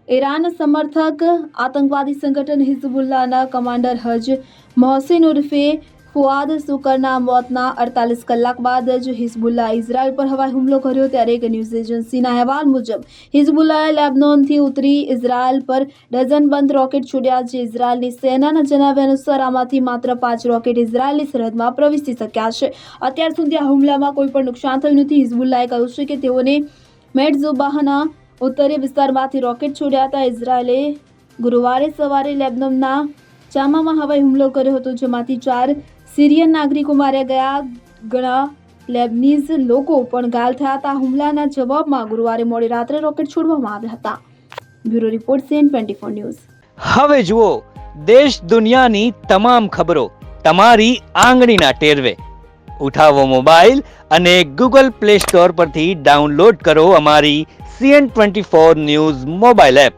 Iran સમર્થક આતંકવાદી સંગઠન હિઝબુલ્લાના કમાન્ડર હજ મોહસિન ઉર્ફે ફુઆદ સુકરના મોતના 48 કલાક બાદ જ હિઝબુલ્લા ઇઝરાયલ પર હવાઈ હુમલો કર્યો। ત્યારે એક ન્યૂઝ એજન્સીના અહેવાલ મુજબ હિઝબુલ્લાએ લેબનોનથી ઉતરી ઇઝરાયલ પર ડઝનબંધ રોકેટ છોડ્યા, જે ઇઝરાયલની સેનાના જણાવ્યા અનુસાર આમાંથી માત્ર 5 રોકેટ ઇઝરાયલની સરહદમાં પ્રવેશી શક્યા છે। અત્યાર સુધી આ હુમલામાં કોઈ પણ નુકસાન થયું નથી। હિઝબુલ્લાએ કહ્યું છે કે તેઓને મેડઝુબાહના ઉત્તરીય વિસ્તારમાંથી રોકેટ છોડ્યા હતા। ઇઝરાયલે ગુરુવારે સવારે લેબનોનના ચામામાં હવાઈ હુમલો કર્યો હતો, જેમાંથી 4 સિરિયન નાગરિકો માર્યા ગયા। ઘણા લેબનીઝ લોકો પણ ઘાયલ થયા હતા। હુમલાના જવાબમાં ગુરુવારે મોડી રાત્રે રોકેટ છોડવામાં આવ્યા હતા। Bureau report CN24 news. હવે જુઓ દેશ દુનિયાની તમામ ખબરો તમારી આંગળીના ટેરવે। ઉઠાવો મોબાઈલ અને Google Play Store પરથી ડાઉનલોડ કરો અમારી CN24 ન્યૂઝ મોબાઈલ એપ।